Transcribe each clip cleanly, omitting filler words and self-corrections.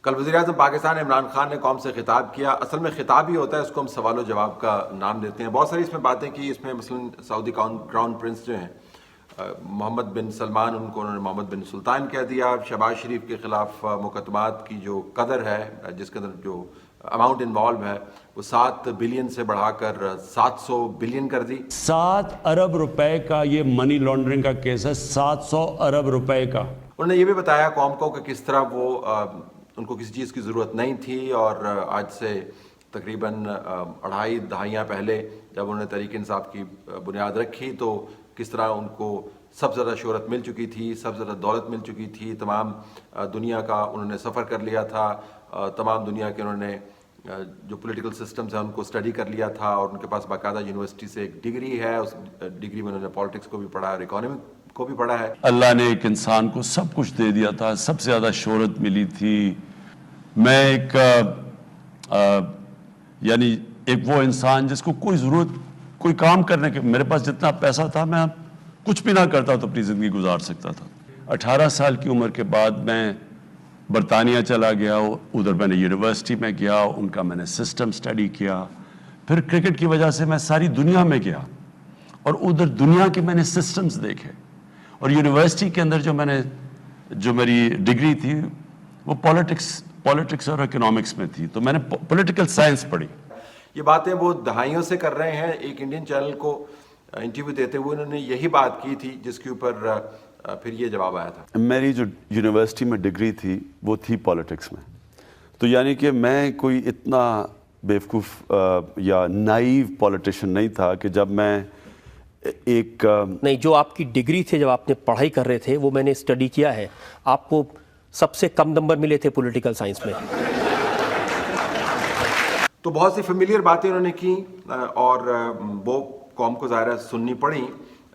کل وزیراعظم پاکستان عمران خان نے قوم سے خطاب کیا. اصل میں خطاب ہی ہوتا ہے, اس کو ہم سوال و جواب کا نام دیتے ہیں. بہت ساری اس میں باتیں کی. اس میں مثلا سعودی کراؤن پرنس جو ہیں محمد بن سلمان, ان کو انہوں نے محمد بن سلطان کہہ دیا. شہباز شریف کے خلاف مقدمات کی جو قدر ہے, جس کے اندر جو اماؤنٹ انوالو ہے, وہ 7 بلین سے بڑھا کر 700 بلین کر دی. 7 ارب روپے کا یہ منی لانڈرنگ کا کیس ہے, 700 ارب روپے کا. انہوں نے یہ بھی بتایا قوم کو کہ کس طرح وہ ان کو کسی چیز کی ضرورت نہیں تھی, اور آج سے تقریباً 2.5 دہائیاں پہلے جب انہوں نے تحریک انصاف کی بنیاد رکھی تو کس طرح ان کو سب سے زیادہ شہرت مل چکی تھی, سب سے زیادہ دولت مل چکی تھی. تمام دنیا کا انہوں نے سفر کر لیا تھا, تمام دنیا کے انہوں نے جو پولیٹیکل سسٹمز ہیں ان کو اسٹڈی کر لیا تھا, اور ان کے پاس باقاعدہ یونیورسٹی سے ایک ڈگری ہے. اس ڈگری میں انہوں نے پالیٹکس کو بھی پڑھا اور اکانومی کو بھی پڑھا ہے. اللہ نے ایک انسان کو سب کچھ دے دیا تھا, سب سے زیادہ شہرت ملی تھی. میں ایک یعنی ایک وہ انسان جس کو کوئی ضرورت, کوئی کام کرنے کے, میرے پاس جتنا پیسہ تھا میں کچھ بھی نہ کرتا تو اپنی زندگی گزار سکتا تھا. 18 سال کی عمر کے بعد میں برطانیہ چلا گیا, ادھر میں نے یونیورسٹی میں گیا, ان کا میں نے سسٹم سٹڈی کیا. پھر کرکٹ کی وجہ سے میں ساری دنیا میں گیا اور ادھر دنیا کے میں نے سسٹمز دیکھے, اور یونیورسٹی کے اندر جو میری ڈگری تھی وہ پالیٹکس اور اکنامکس میں تھی, تو میں نے پولیٹیکل سائنس پڑھی. یہ باتیں وہ دہائیوں سے کر رہے ہیں. ایک انڈین چینل کو انٹرویو دیتے ہوئے انہوں نے یہی بات کی تھی, جس کے اوپر پھر یہ جواب آیا تھا. میری جو یونیورسٹی میں ڈگری تھی وہ تھی پالیٹکس میں, تو یعنی کہ میں کوئی اتنا بیوقوف یا نائیو پولیٹیشین نہیں تھا کہ جب میں ایک نہیں, جو آپ کی ڈگری تھے, جب آپ نے پڑھائی کر رہے تھے, وہ میں نے اسٹڈی کیا ہے, آپ کو سب سے کم نمبر ملے تھے پولیٹیکل سائنس میں. تو بہت سی فیملیئر باتیں انہوں نے کی, اور وہ قوم کو ظاہر ہے سننی پڑی.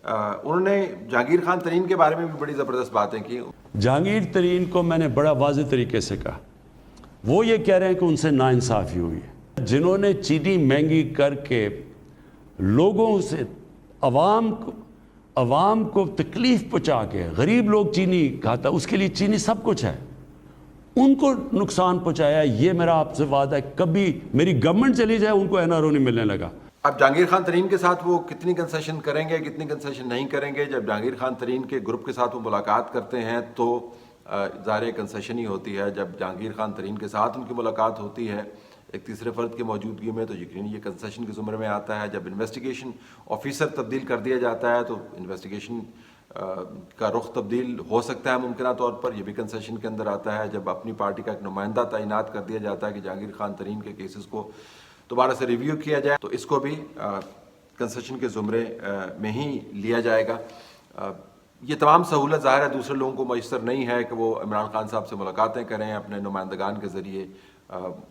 انہوں نے جہانگیر خان ترین کے بارے میں بھی بڑی زبردست باتیں کی. جہانگیر ترین کو میں نے بڑا واضح طریقے سے کہا, وہ یہ کہہ رہے ہیں کہ ان سے ناانصافی ہوئی ہے. جنہوں نے چینی مہنگی کر کے لوگوں سے عوام کو تکلیف پہنچا کے, غریب لوگ چینی کھاتا, اس کے لیے چینی سب کچھ ہے, ان کو نقصان پہنچایا. یہ میرا آپ سے وعدہ ہے, کبھی میری گورنمنٹ چلی جائے ان کو NRO نہیں ملنے لگا. اب جہانگیر خان ترین کے ساتھ وہ کتنی کنسیشن کریں گے, کتنی کنسیشن نہیں کریں گے. جب جہانگیر خان ترین کے گروپ کے ساتھ وہ ملاقات کرتے ہیں تو ظاہر کنسیشن ہی ہوتی ہے. جب جہانگیر خان ترین کے ساتھ ان کی ملاقات ہوتی ہے ایک تیسرے فرد کی موجودگی میں, تو یقیناً یہ کنسیشن کے زمرے میں آتا ہے. جب انویسٹیگیشن آفیسر تبدیل کر دیا جاتا ہے تو انویسٹیگیشن کا رخ تبدیل ہو سکتا ہے ممکنہ طور پر, یہ بھی کنسیشن کے اندر آتا ہے. جب اپنی پارٹی کا ایک نمائندہ تعینات کر دیا جاتا ہے کہ جہانگیر خان ترین کے کیسز کو دوبارہ سے ریویو کیا جائے, تو اس کو بھی کنسیشن کے زمرے میں ہی لیا جائے گا. یہ تمام سہولت ظاہر ہے دوسرے لوگوں کو میسر نہیں ہے کہ وہ عمران خان صاحب سے ملاقاتیں کریں, اپنے نمائندگان کے ذریعے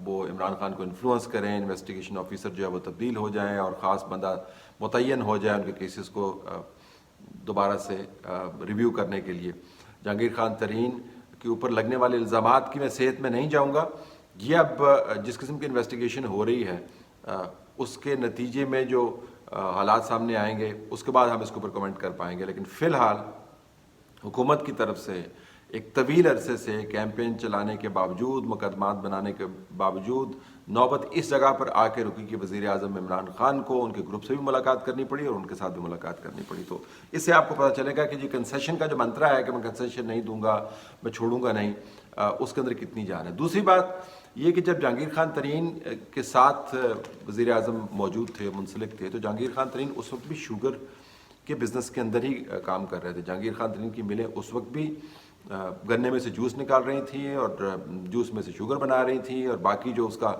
وہ عمران خان کو انفلوئنس کریں, انویسٹیگیشن آفیسر جو ہے وہ تبدیل ہو جائیں اور خاص بندہ متعین ہو جائے ان کے کیسز کو دوبارہ سے ریویو کرنے کے لیے. جہانگیر خان ترین کے اوپر لگنے والے الزامات کی میں صحت میں نہیں جاؤں گا. یہ اب جس قسم کی انویسٹیگیشن ہو رہی ہے اس کے نتیجے میں جو حالات سامنے آئیں گے اس کے بعد ہم اس کے اوپر کمنٹ کر پائیں گے. لیکن فی الحال حکومت کی طرف سے ایک طویل عرصے سے کیمپین چلانے کے باوجود, مقدمات بنانے کے باوجود نوبت اس جگہ پر آ کے رکی کہ وزیر اعظم عمران خان کو ان کے گروپ سے بھی ملاقات کرنی پڑی اور ان کے ساتھ بھی ملاقات کرنی پڑی. تو اس سے آپ کو پتہ چلے گا کہ جی کنسیشن کا جو منترا ہے کہ میں کنسیشن نہیں دوں گا, میں چھوڑوں گا نہیں, اس کے اندر کتنی جان ہے. دوسری بات یہ کہ جب جہانگیر خان ترین کے ساتھ وزیر اعظم موجود تھے, منسلک تھے, تو جہانگیر خان ترین اس وقت بھی شوگر کے بزنس کے اندر ہی کام کر رہے تھے. جہانگیر خان ترین کی ملیں اس وقت بھی گنے میں سے جوس نکال رہی تھیں اور جوس میں سے شوگر بنا رہی تھیں, اور باقی جو اس کا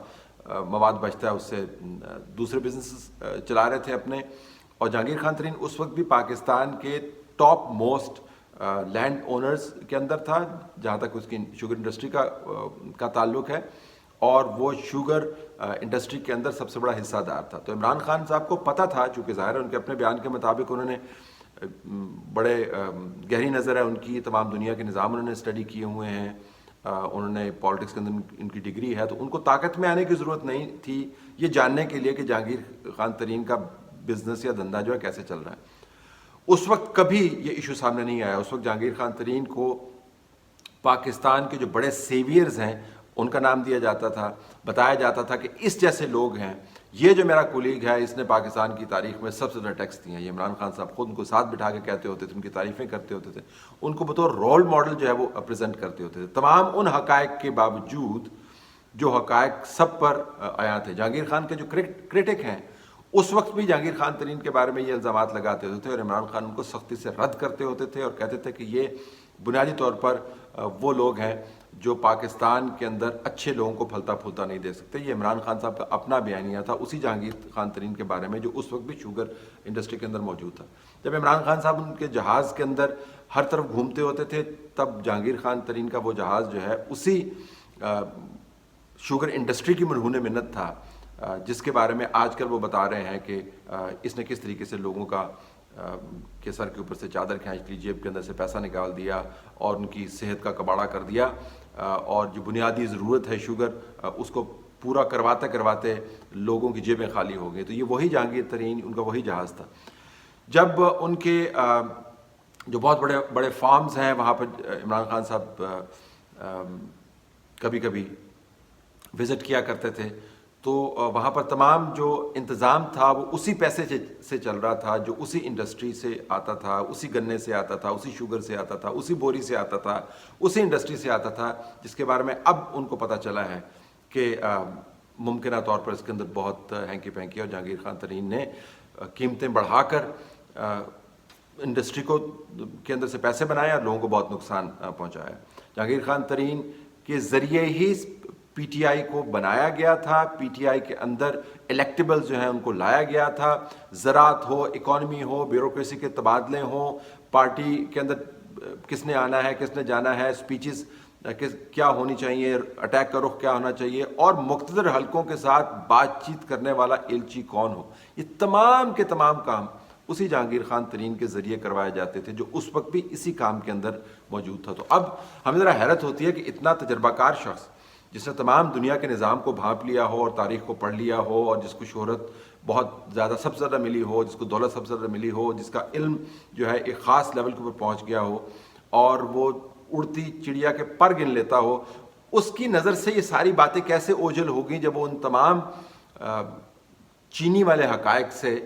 مواد بچتا ہے اس سے دوسرے بزنس چلا رہے تھے اپنے. اور جہانگیر خان ترین اس وقت بھی پاکستان کے ٹاپ موسٹ لینڈ اونرز کے اندر تھا جہاں تک اس کی شوگر انڈسٹری کا تعلق ہے, اور وہ شوگر انڈسٹری کے اندر سب سے بڑا حصہ دار تھا. تو عمران خان صاحب کو پتہ تھا, چونکہ ظاہر ہے ان کے اپنے بیان کے مطابق انہوں نے بڑے گہری نظر ہے ان کی, تمام دنیا کے نظام انہوں نے اسٹڈی کیے ہوئے ہیں, انہوں نے پالیٹکس کے اندر ان کی ڈگری ہے, تو ان کو طاقت میں آنے کی ضرورت نہیں تھی یہ جاننے کے لیے کہ جہانگیر خان ترین کا بزنس یا دھندا جو ہے کیسے چل رہا ہے. اس وقت کبھی یہ ایشو سامنے نہیں آیا. اس وقت جہانگیر خان ترین کو پاکستان کے جو بڑے سیویئرز ہیں ان کا نام دیا جاتا تھا, بتایا جاتا تھا کہ اس جیسے لوگ ہیں, یہ جو میرا کولیگ ہے اس نے پاکستان کی تاریخ میں سب سے زیادہ ٹیکس دیے ہیں. یہ عمران خان صاحب خود ان کو ساتھ بٹھا کے کہتے ہوتے تھے, ان کی تعریفیں کرتے ہوتے تھے, ان کو بطور رول ماڈل جو ہے وہ پریزنٹ کرتے ہوتے تھے. تمام ان حقائق کے باوجود جو حقائق سب پر آیا تھے, جہانگیر خان کے جو کرٹک ہیں اس وقت بھی جہانگیر خان ترین کے بارے میں یہ الزامات لگاتے ہوتے تھے, اور عمران خان ان کو سختی سے رد کرتے ہوتے تھے اور کہتے تھے کہ یہ بنیادی طور پر وہ لوگ ہیں جو پاکستان کے اندر اچھے لوگوں کو پھلتا پھولتا نہیں دے سکتے. یہ عمران خان صاحب کا اپنا بیانیہ تھا اسی جہانگیر خان ترین کے بارے میں جو اس وقت بھی شوگر انڈسٹری کے اندر موجود تھا. جب عمران خان صاحب ان کے جہاز کے اندر ہر طرف گھومتے ہوتے تھے تب جہانگیر خان ترین کا وہ جہاز جو ہے اسی شوگر انڈسٹری کی مرہون منت تھا جس کے بارے میں آج کل وہ بتا رہے ہیں کہ اس نے کس طریقے سے لوگوں کے سر کے اوپر سے چادر کھینچ لی, جیب کے اندر سے پیسہ نکال دیا اور ان کی صحت کا کباڑہ کر دیا, اور جو بنیادی ضرورت ہے شوگر اس کو پورا کرواتے کرواتے لوگوں کی جیبیں خالی ہو گئی. تو یہ وہی جہانگیر ترین, ان کا وہی جہاز تھا. جب ان کے جو بہت بڑے بڑے فارمز ہیں وہاں پر عمران خان صاحب کبھی کبھی وزٹ کیا کرتے تھے, تو وہاں پر تمام جو انتظام تھا وہ اسی پیسے سے چل رہا تھا جو اسی انڈسٹری سے آتا تھا, اسی گنے سے آتا تھا, اسی شوگر سے آتا تھا, اسی بوری سے آتا تھا, اسی انڈسٹری سے آتا تھا, جس کے بارے میں اب ان کو پتہ چلا ہے کہ ممکنہ طور پر اس کے اندر بہت ہینکی پینکی, اور جہانگیر خان ترین نے قیمتیں بڑھا کر انڈسٹری کے اندر سے پیسے بنائے اور لوگوں کو بہت نقصان پہنچایا. جہانگیر خان ترین کے ذریعے ہی پی ٹی آئی کو بنایا گیا تھا, پی ٹی آئی کے اندر الیکٹیبل جو ہیں ان کو لایا گیا تھا, زراعت ہو, اکانومی ہو, بیوروکریسی کے تبادلے ہوں, پارٹی کے اندر کس نے آنا ہے کس نے جانا ہے, اسپیچز کیا ہونی چاہیے, اٹیک کا رخ کیا ہونا چاہیے, اور مقتدر حلقوں کے ساتھ بات چیت کرنے والا ایلچی کون ہو, یہ تمام کے تمام کام اسی جہانگیر خان ترین کے ذریعے کروائے جاتے تھے جو اس وقت بھی اسی کام کے اندر موجود تھا. تو اب ہمیں ذرا حیرت ہوتی ہے کہ اتنا تجربہ کار شخص جس نے تمام دنیا کے نظام کو بھانپ لیا ہو اور تاریخ کو پڑھ لیا ہو, اور جس کو شہرت بہت زیادہ سب سے زیادہ ملی ہو, جس کو دولت سب سے زیادہ ملی ہو, جس کا علم جو ہے ایک خاص لیول کے اوپر پہنچ گیا ہو اور وہ اڑتی چڑیا کے پر گن لیتا ہو, اس کی نظر سے یہ ساری باتیں کیسے اوجھل ہو گئیں جب وہ ان تمام چینی والے حقائق سے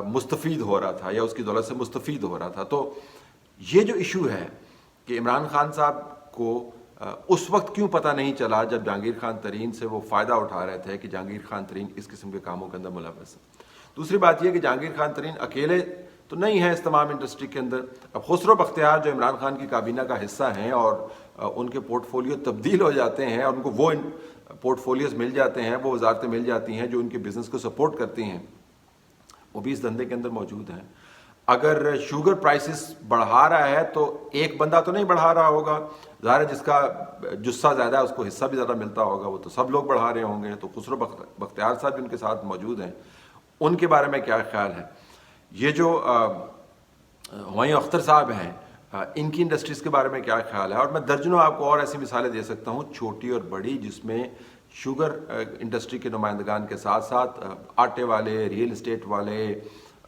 مستفید ہو رہا تھا یا اس کی دولت سے مستفید ہو رہا تھا. تو یہ جو ایشو ہے کہ عمران خان صاحب کو اس وقت کیوں پتہ نہیں چلا جب جہانگیر خان ترین سے وہ فائدہ اٹھا رہے تھے کہ جہانگیر خان ترین اس قسم کے کاموں کے اندر ملوث ہے. دوسری بات یہ کہ جہانگیر خان ترین اکیلے تو نہیں ہے اس تمام انڈسٹری کے اندر. اب خسرو بختیار جو عمران خان کی کابینہ کا حصہ ہیں اور ان کے پورٹ فولیو تبدیل ہو جاتے ہیں اور ان کو وہ پورٹ فولیوز مل جاتے ہیں, وہ وزارتیں مل جاتی ہیں جو ان کے بزنس کو سپورٹ کرتی ہیں, وہ بھی اس دھندے کے اندر موجود ہیں. اگر شوگر پرائسز بڑھا رہا ہے تو ایک بندہ تو نہیں بڑھا رہا ہوگا, ظاہر ہے جس کا جسہ زیادہ ہے اس کو حصہ بھی زیادہ ملتا ہوگا, وہ تو سب لوگ بڑھا رہے ہوں گے. تو خسرو بختیار صاحب بھی ان کے ساتھ موجود ہیں, ان کے بارے میں کیا خیال ہے. یہ جو ہمایوں اختر صاحب ہیں ان کی انڈسٹریز کے بارے میں کیا خیال ہے. اور میں درجنوں آپ کو اور ایسی مثالیں دے سکتا ہوں چھوٹی اور بڑی جس میں شوگر انڈسٹری کے نمائندگان کے ساتھ ساتھ آٹے والے, ریئل اسٹیٹ والے,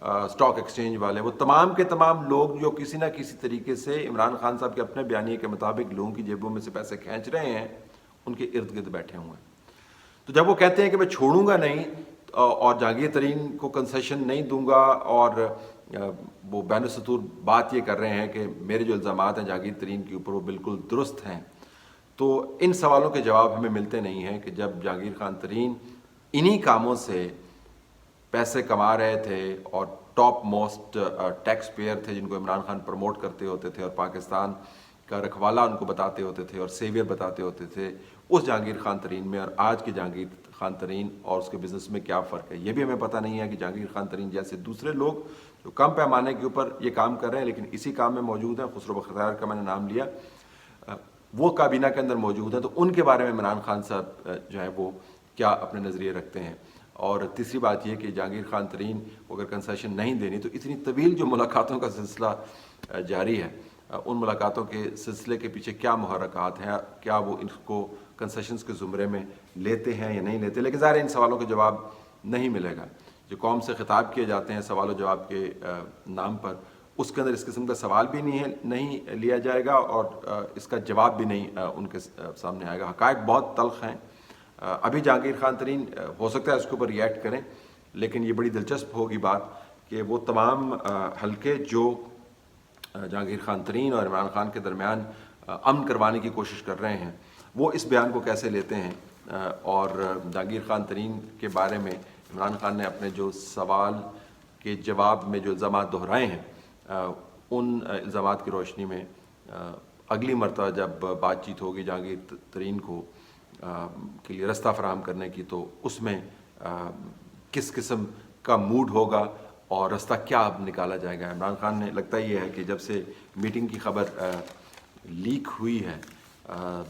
اسٹاک ایکسچینج والے, وہ تمام کے تمام لوگ جو کسی نہ کسی طریقے سے عمران خان صاحب کے اپنے بیانیے کے مطابق لوگوں کی جیبوں میں سے پیسے کھینچ رہے ہیں, ان کے ارد گرد بیٹھے ہوئے ہیں. تو جب وہ کہتے ہیں کہ میں چھوڑوں گا نہیں اور جہانگیر ترین کو کنسیشن نہیں دوں گا, اور وہ بین السطور بات یہ کر رہے ہیں کہ میرے جو الزامات ہیں جہانگیر ترین کے اوپر وہ بالکل درست ہیں, تو ان سوالوں کے جواب ہمیں ملتے نہیں ہیں کہ جب جہانگیر خان ترین انہی کاموں سے پیسے کما رہے تھے اور ٹاپ موسٹ ٹیکس پیئر تھے جن کو عمران خان پروموٹ کرتے ہوتے تھے اور پاکستان کا رکھوالا ان کو بتاتے ہوتے تھے اور سیویئر بتاتے ہوتے تھے, اس جہانگیر خان ترین میں اور آج کے جہانگیر خان ترین اور اس کے بزنس میں کیا فرق ہے. یہ بھی ہمیں پتہ نہیں ہے کہ جہانگیر خان ترین جیسے دوسرے لوگ جو کم پیمانے کے اوپر یہ کام کر رہے ہیں لیکن اسی کام میں موجود ہیں, خسرو بختیار کا میں نے نام لیا, وہ کابینہ کے اندر موجود ہیں, تو ان کے بارے میں عمران خان صاحب جو ہے وہ کیا اپنے نظریے رکھتے ہیں. اور تیسری بات یہ کہ جہانگیر خان ترین کو اگر کنسیشن نہیں دینی تو اتنی طویل جو ملاقاتوں کا سلسلہ جاری ہے, ان ملاقاتوں کے سلسلے کے پیچھے کیا محرکات ہیں, کیا وہ ان کو کنسیشنز کے زمرے میں لیتے ہیں یا نہیں لیتے. لیکن ظاہر ان سوالوں کا جواب نہیں ملے گا. جو قوم سے خطاب کیے جاتے ہیں سوال و جواب کے نام پر, اس کے اندر اس قسم کا سوال بھی نہیں لیا جائے گا اور اس کا جواب بھی نہیں ان کے سامنے آئے گا. حقائق بہت تلخ ہیں. ابھی جہانگیر خان ترین ہو سکتا ہے اس کے اوپر ریئیکٹ کریں، لیکن یہ بڑی دلچسپ ہوگی بات کہ وہ تمام حلقے جو جہانگیر خان ترین اور عمران خان کے درمیان امن کروانے کی کوشش کر رہے ہیں وہ اس بیان کو کیسے لیتے ہیں. اور جہانگیر خان ترین کے بارے میں عمران خان نے اپنے جو سوال کے جواب میں جو الزامات دہرائے ہیں ان الزامات کی روشنی میں اگلی مرتبہ جب بات چیت ہوگی جہانگیر ترین کو کے لیے رستہ فراہم کرنے کی، تو اس میں کس قسم کا موڈ ہوگا اور رستہ کیا اب نکالا جائے گا. عمران خان نے لگتا یہ ہے کہ جب سے میٹنگ کی خبر لیک ہوئی ہے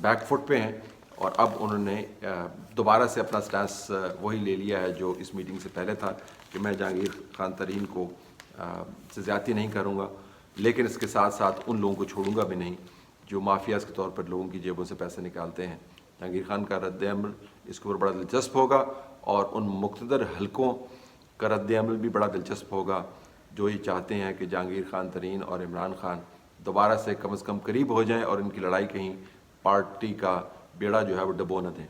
بیک فٹ پہ ہیں، اور اب انہوں نے دوبارہ سے اپنا سٹانس وہی لے لیا ہے جو اس میٹنگ سے پہلے تھا کہ میں جہانگیر خان ترین کو سے زیادتی نہیں کروں گا، لیکن اس کے ساتھ ساتھ ان لوگوں کو چھوڑوں گا بھی نہیں جو مافیاز کے طور پر لوگوں کی جیبوں سے پیسے نکالتے ہیں. جہانگیر خان کا رد عمل اس کے اوپر بڑا دلچسپ ہوگا اور ان مقتدر حلقوں کا رد عمل بھی بڑا دلچسپ ہوگا جو یہ چاہتے ہیں کہ جہانگیر خان ترین اور عمران خان دوبارہ سے کم از کم قریب ہو جائیں اور ان کی لڑائی کہیں پارٹی کا بیڑا جو ہے وہ ڈبو نہ دیں.